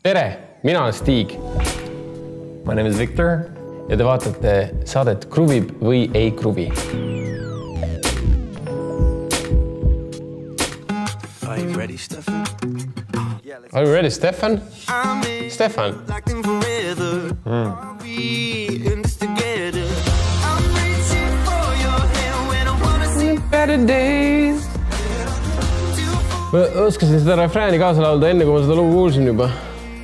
Tere, mina olen Stig. My name is Victor. Ja te vaatate saadet Kruvib või ei kruvi. Are you ready, Stefan? Are you ready, Stefan? Stefan. Better days. Ma oskasin seda refrääni kaasa laulda enne, kui ma seda lugu kuulsin juba.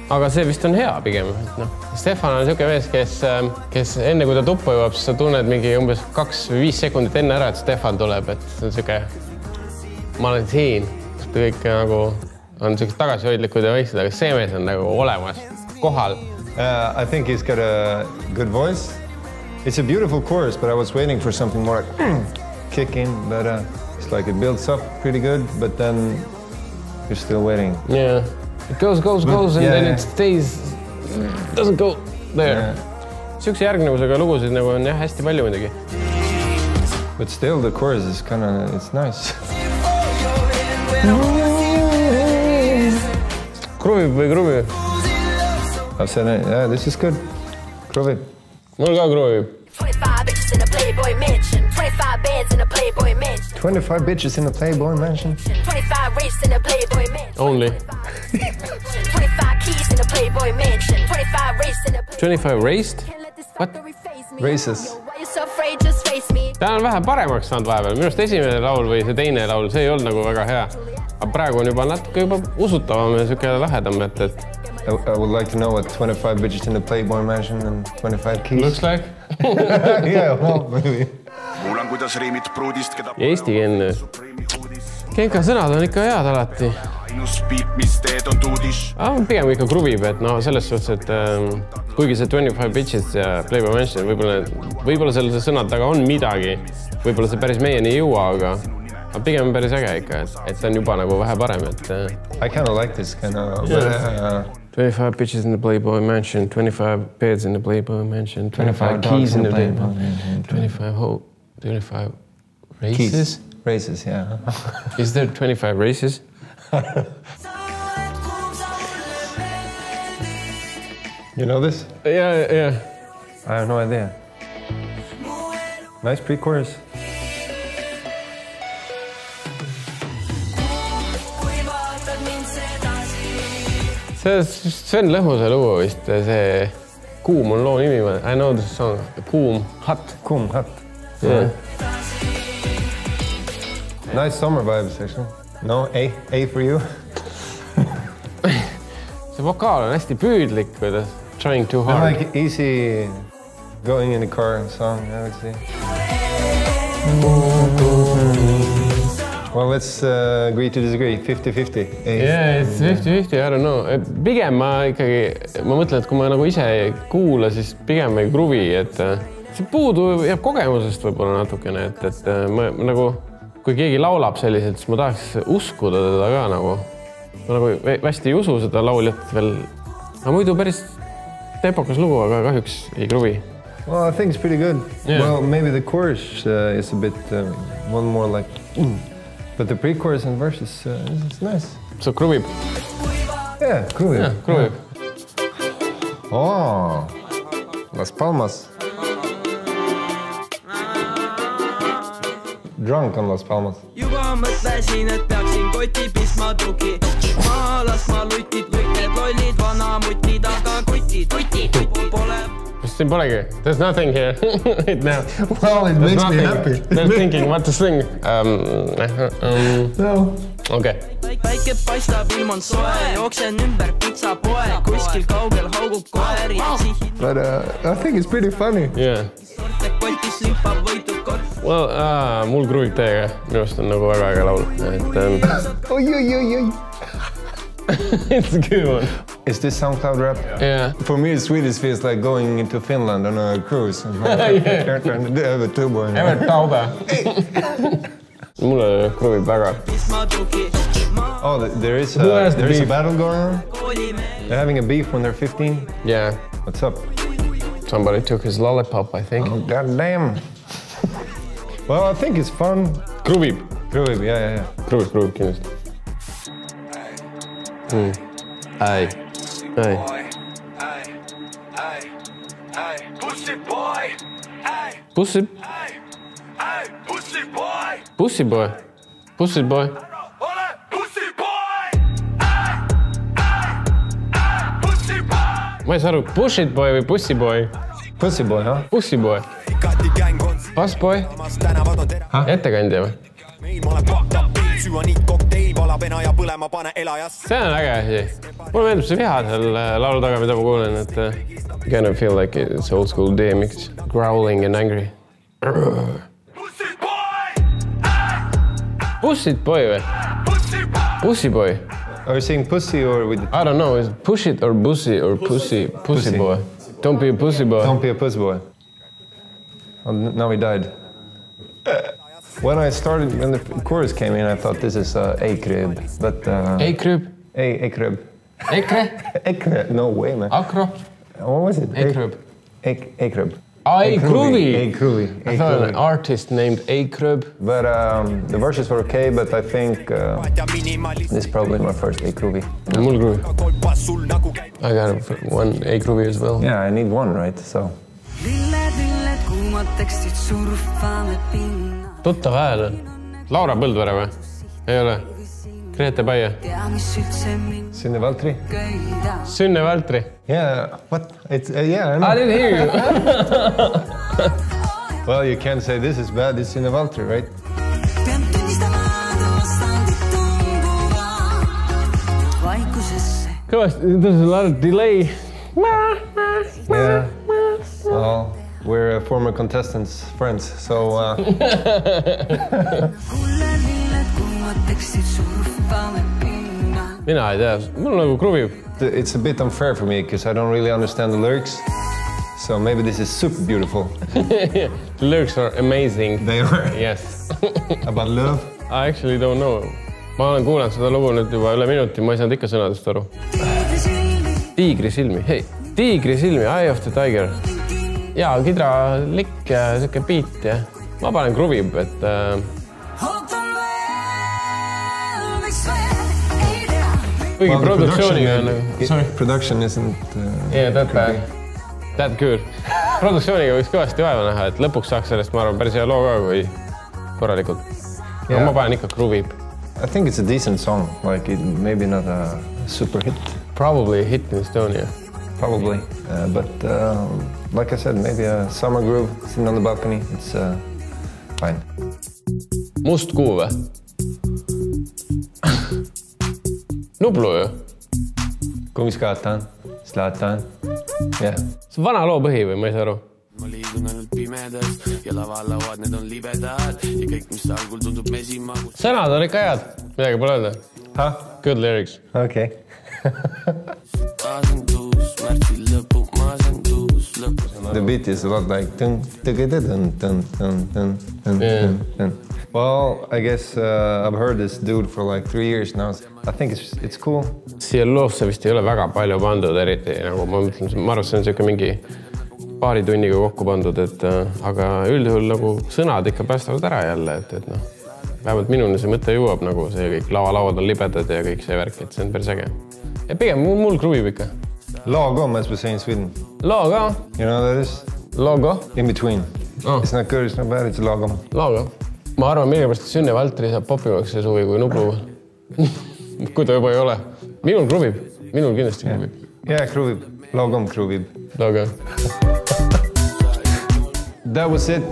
Aga see vist on hea pigem. Stefan on selline mees, kes enne kui ta tuppa jõuab, siis sa tunned mingi umbes 2 või 5 sekundit enne ära, et Stefan tuleb. Et see on selline, ma olen siin. Kõik nagu on sellised tagasihoidlikud ja võiksed, aga see mees on nagu olemas, kohal. I think he's got a good voice. It's a beautiful chorus, but I was waiting for something more like kicking, but it's like it builds up pretty good, but then you're still waiting. Yeah, it goes, and then it stays, doesn't go there. Siukse järgnevusega lugusid nagu on jah hästi palju muidugi. But still the chorus is kind of, it's nice. Kruvib või kruvi? Yeah, this is good. Kruvib. Mul ka kruvib. 25 bitches in a Playboy mansion. 25 beds in a Playboy mansion. 25 bitches in a Playboy mansion. 25 races in a Playboy mansion. Only. 25 keys in a Playboy mansion. 25 races in a 25 raced? What? Races. Ta on vähe paremaks saanud vahepeal. Minust esimene laul või see teine laul, see ei olnud nagu väga hea. Aga praegu on juba natuke juba usutavam ja siuke lahedam, et... I would like to know what 25 bitches in the Playboy mansion and 25 keys. Looks like. Yeah, well, maybe. Ja eestikeelne. Kenka sõnad on ikka head alati. Pigem ikka kruvib, et no selles suhtes, et kuigi see 25 bitches ja Playboy mansion, võib-olla selle sõnad taga on midagi. Võib-olla see päris meieni ei jõua, aga pigem on päris äge ikka, et on juba nagu vähe parem, et... I kind of like this kind of... 25 bitches in the Playboy mansion, 25 beds in the Playboy mansion, 25 keys in the Playboy mansion, 25 races? Keys. Races, yeah. Is there 25 races? You know this? Yeah. I have no idea. Nice pre-chorus. See Sven Lõhmuse lugu vist, see Kuum on loo nimi. I know this song. Kuum, hot. Kuum, hot. Yeah. Nice summer vibes, actually. No, A for you. See vokaal on hästi püüdlik, kuidas trying too hard. Like easy going in the car song, I would say. Well, let's agree to disagree. 50-50. Yeah, it's 50-50, I don't know. Pigem ma mõtlen, et kui ma nagu ise ei kuula, siis pigem ei kruvi, et see puudu jääb kogemusest võib-olla natukene, et ma nagu, kui keegi laulab selliselt, siis ma tahaks uskuda teda ka nagu. Ma nagu hästi ei usu seda lauljat veel. Aga muidu päris tempokas lugu, aga kahjuks ei kruvi. Well, I think it's pretty good. Yeah. Well, maybe the chorus is a bit, one more like... But the pre-chorus and verses, it's nice. So kruvib? Yeah, kruvib. Yeah, kruvib. Oh, Las Palmas. Drunk on Las Palmas. Juba mõtlesin, et peaksin koti pisma tugi. Maalas ma lutid, kõik need lollid vanamutid, aga kutid pole... Siin polegi. There's nothing here right now. Well, it makes me happy. They're thinking what to sing. No. Okay. Päike paistab, ilm on soe, jooksen ümber pitsapoe, kuskil kaugel haugub koer ja sihin. But I think it's pretty funny. Yeah. Sorte kotis limpab võitud kord. Well, mul kruvib teiega. Minust on nagu väga äge laul. Oi. It's a good one. Is this SoundCloud rap? Yeah. For me, Swedish feels like going into Finland on a cruise. Evert Tubo. Evert Taube. Mulle kruvib väga. Oh, there is a battle going on? They're having a beef when they're 15? Yeah. What's up? Somebody took his lollipop, I think. Oh, goddamn. Well, I think it's fun. Kruvib. Kruvib, yeah. Kruvib kindlasti. Ai. Ei. Pussi. Pussiboy. Pussiboy. Ma ei saa aru, push it boy või pussiboy? Pussiboy, huh? Pussiboy. Passboy? Ettekandja või? See on äge asi. Mulle meeldib see viha seal laulu taga, mida ma kuulen, et you kind of feel like it's old school DMX, growling and angry. Push it boy või? Pussiboy. Are you saying pussy or with... I don't know, is it push it or pussy or pussy boy? Don't be a pussy boy. Don't be a pussy boy. Oh, now he died. When I started, when the chorus came in, I thought this is A-Crib, but... A-Crib? A-Crib. Ekre? A-Crib, no way, man. Akro? What was it? A-Crib. A-Crib. A-Groovy. A-Groovy. I thought an artist named A-Crib. But the verses were okay, but I think this is probably my first A-Groovy. Mul Groovy. I got one A-Groovy as well. Yeah, I need one, right? So. Tuttav hääl on. Laura Põldvere või? Ei ole? Grete Paie? Synne Valtri? Synne Valtri? Yeah, what? It's, yeah, I know. I didn't hear you. Well, you can't say this is bad, it's Synne Valtri, right? Kõvasti, there's a lot of delay. Yeah. Well, we're former contestants, friends, so... Mina ei tea, mul nagu kruvib. It's a bit unfair for me, because I don't really understand the lyrics. So maybe this is super beautiful. The lyrics are amazing. They are. Yes. About love? I actually don't know. Ma olen kuulanud seda lugu nüüd juba üle minuti, ma ei saanud ikka sõnadest aru. Tiigri silmi, hei, Tiigri silmi, Eye of the Tiger. Ja, kidralikk ja siuke beat ja ma panen kruvib, et... Kuigi produktsiooniga on nagu... Sorry? Production isn't... Yeah, that good. Produktsiooniga võiks kõvasti vaeva näha, et lõpuks saaks sellest, ma arvan, päris hea loo ka, kui korralikult. Aga ma panen ikka kruvib. I think it's a decent song, like it, maybe not a super hit. Probably a hit in Estonia. Probably, but like I said, maybe a summer groove, sitting on the balcony, it's fine. Must kuu või? Nublu ju? Kumiskatan, Zlatan, yeah. See on vana loo põhi või, ma ei saa aru? Ma liigun ainult pimedas ja lavalauad, need on libedad ja kõik, mis algul tundub mesimagus. Sõnad on ikka head, midagi pole öelda. Huh? Good lyrics. Okay. The beat is a lot like dun, dun, dun, dun, dun, dun, dun, dun. Well, I guess I've heard this dude for like 3 years now. I think it's cool. Siia loosse vist ei ole väga palju pandud, eriti nagu ma mõtlen, ma arvan, see on siuke mingi paari tunniga kokku pandud, et aga üldjuhul nagu sõnad ikka päästavad ära jälle, et noh, vähemalt minuni see mõte jõuab nagu see kõik lavalauad on libedad ja kõik see värk, et see on päris äge. Ja pigem mul kruvib ikka. Lagom, as we say in Sweden. Logo? You know what that is? Logo? In between. Oh. It's not good, it's not bad, it's lagom. Logo? Ma arvan, millegipärast Synne Valtri saab popimaks see suvi kui Nublu. Kui ta juba ei ole. Minul kruvib. Minul kindlasti kruvib. Yeah, kruvib. Lagom kruvib. Logo. That was it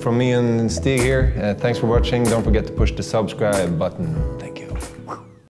from me and Stig here. Thanks for watching. Don't forget to push the subscribe button. Thank you.